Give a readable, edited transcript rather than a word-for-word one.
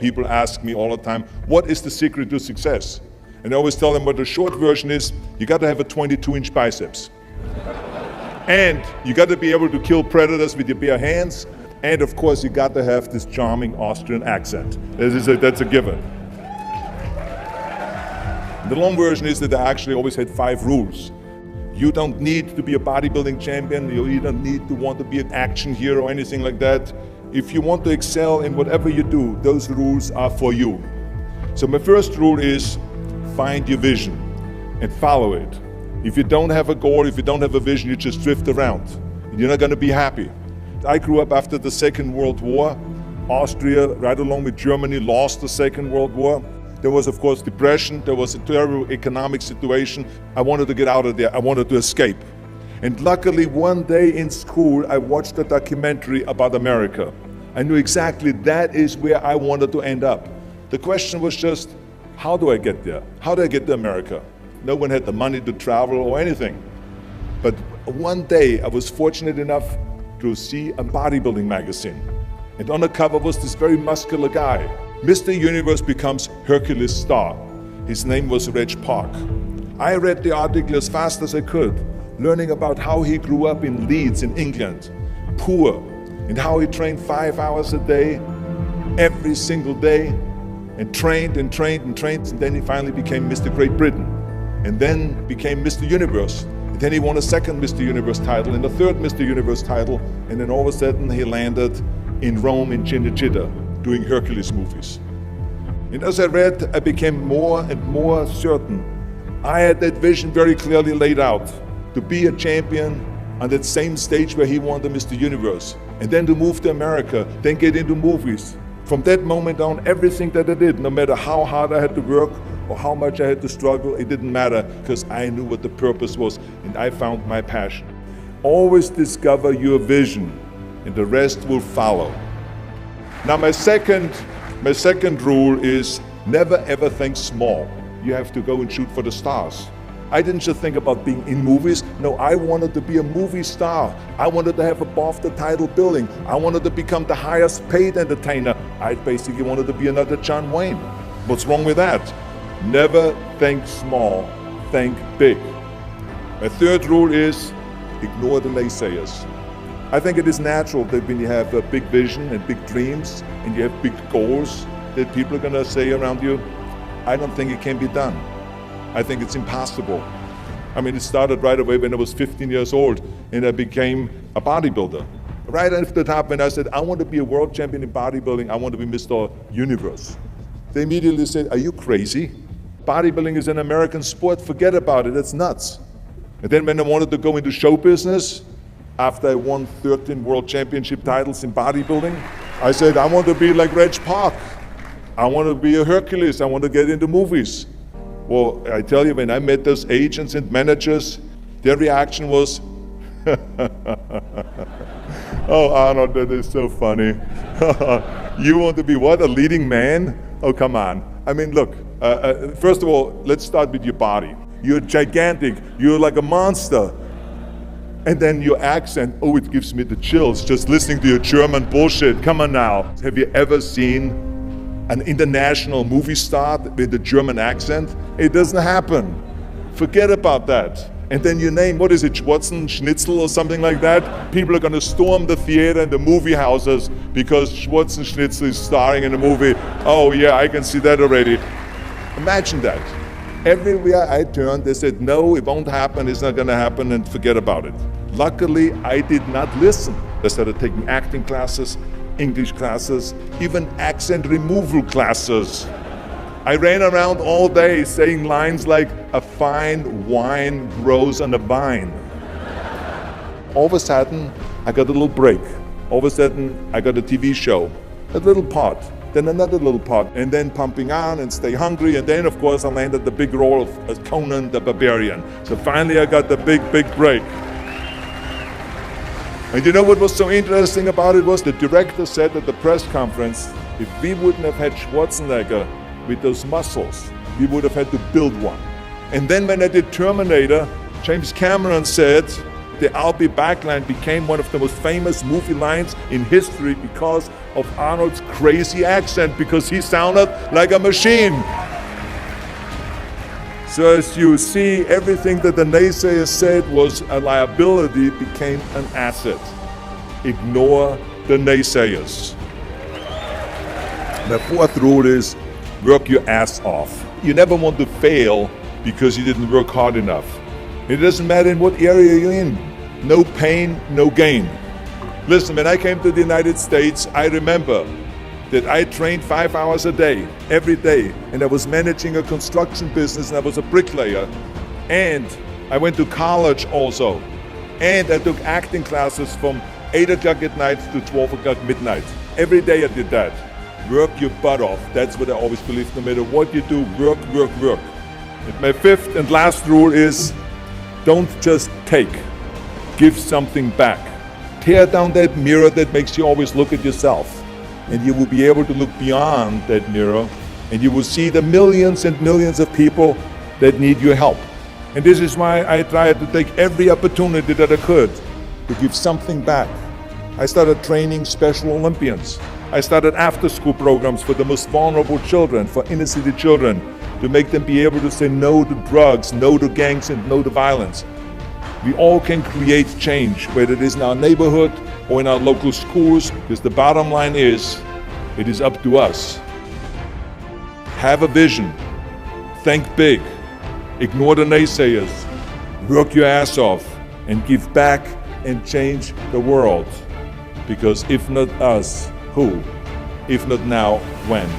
People ask me all the time, what is the secret to success? And I always tell them what the short version is, you got to have a 22-inch biceps. And you got to be able to kill predators with your bare hands. And of course, you got to have this charming Austrian accent. That's a given. The long version is that I actually always had 5 rules. You don't need to be a bodybuilding champion. You don't need to want to be an action hero or anything like that. If you want to excel in whatever you do, those rules are for you. So my first rule is find your vision and follow it. If you don't have a goal, if you don't have a vision, you just drift around. You're not going to be happy. I grew up after the Second World War. Austria, right along with Germany, lost the Second World War. There was, of course, depression. There was a terrible economic situation. I wanted to get out of there. I wanted to escape. And luckily, one day in school, I watched a documentary about America. I knew exactly that is where I wanted to end up. The question was just, how do I get there? How do I get to America? No one had the money to travel or anything. But one day, I was fortunate enough to see a bodybuilding magazine. And on the cover was this very muscular guy. Mr. Universe becomes Hercules star. His name was Reg Park. I read the article as fast as I could, learning about how he grew up in Leeds in England, poor, and how he trained 5 hours a day, every single day, and trained and trained and trained, and then he finally became Mr. Great Britain, and then became Mr. Universe. And then he won a second Mr. Universe title and a third Mr. Universe title, and then all of a sudden he landed in Rome in Cinecittà, doing Hercules movies. And as I read, I became more and more certain. I had that vision very clearly laid out, to be a champion on that same stage where he won the Mr. Universe, and then to move to America, then get into movies. From that moment on, everything that I did, no matter how hard I had to work or how much I had to struggle, it didn't matter, because I knew what the purpose was, and I found my passion. Always discover your vision, and the rest will follow. Now my second rule is never ever think small. You have to go and shoot for the stars. I didn't just think about being in movies. No, I wanted to be a movie star. I wanted to have above the title billing. I wanted to become the highest paid entertainer. I basically wanted to be another John Wayne. What's wrong with that? Never think small, think big. My third rule is ignore the naysayers. I think it is natural that when you have a big vision and big dreams and you have big goals, that people are going to say around you, I don't think it can be done. I think it's impossible. I mean, it started right away when I was 15 years old and I became a bodybuilder. Right after the top, when I said, I want to be a world champion in bodybuilding, I want to be Mr. Universe. They immediately said, are you crazy? Bodybuilding is an American sport, forget about it, it's nuts. And then when I wanted to go into show business, after I won 13 world championship titles in bodybuilding, I said, I want to be like Reg Park. I want to be a Hercules. I want to get into movies. Well, I tell you, when I met those agents and managers, their reaction was, oh, Arnold, that is so funny. You want to be what, a leading man? Oh, come on. I mean, look, first of all, let's start with your body. You're gigantic. You're like a monster. And then your accent, oh, it gives me the chills just listening to your German bullshit. Come on now. Have you ever seen an international movie star with a German accent? It doesn't happen. Forget about that. And then your name, what is it, Schwarzenegger or something like that? People are going to storm the theater and the movie houses because Schwarzenegger is starring in a movie. Oh yeah, I can see that already. Imagine that. Everywhere I turned, they said, no, it won't happen, it's not going to happen, and forget about it. Luckily, I did not listen. I started taking acting classes, English classes, even accent removal classes. I ran around all day saying lines like, a fine wine grows on a vine. All of a sudden, I got a little break. All of a sudden, I got a TV show, a little part. Then another little part, and then Pumping On and Stay Hungry, and then of course I landed the big role of Conan the Barbarian. So finally I got the big break. And you know what was so interesting about it was the director said at the press conference, if we wouldn't have had Schwarzenegger with those muscles, we would have had to build one. And then when I did Terminator, James Cameron said the "I'll be back" line became one of the most famous movie lines in history because of Arnold's crazy accent, because he sounded like a machine. So as you see, everything that the naysayers said was a liability became an asset. Ignore the naysayers. The fourth rule is work your ass off. You never want to fail because you didn't work hard enough. It doesn't matter in what area you're in. No pain, no gain. Listen, when I came to the United States, I remember that I trained 5 hours a day, every day, and I was managing a construction business, and I was a bricklayer, and I went to college also, and I took acting classes from 8 o'clock at night to 12 o'clock midnight. Every day I did that. Work your butt off. That's what I always believe. No matter what you do, work, work, work. And my fifth and last rule is don't just take. Give something back. Tear down that mirror that makes you always look at yourself. And you will be able to look beyond that mirror, and you will see the millions and millions of people that need your help. And this is why I tried to take every opportunity that I could to give something back. I started training Special Olympians. I started after-school programs for the most vulnerable children, for inner-city children, to make them be able to say no to drugs, no to gangs, and no to violence. We all can create change, whether it is in our neighborhood or in our local schools, because the bottom line is, it is up to us. Have a vision. Think big. Ignore the naysayers. Work your ass off and give back and change the world. Because if not us, who? If not now, when?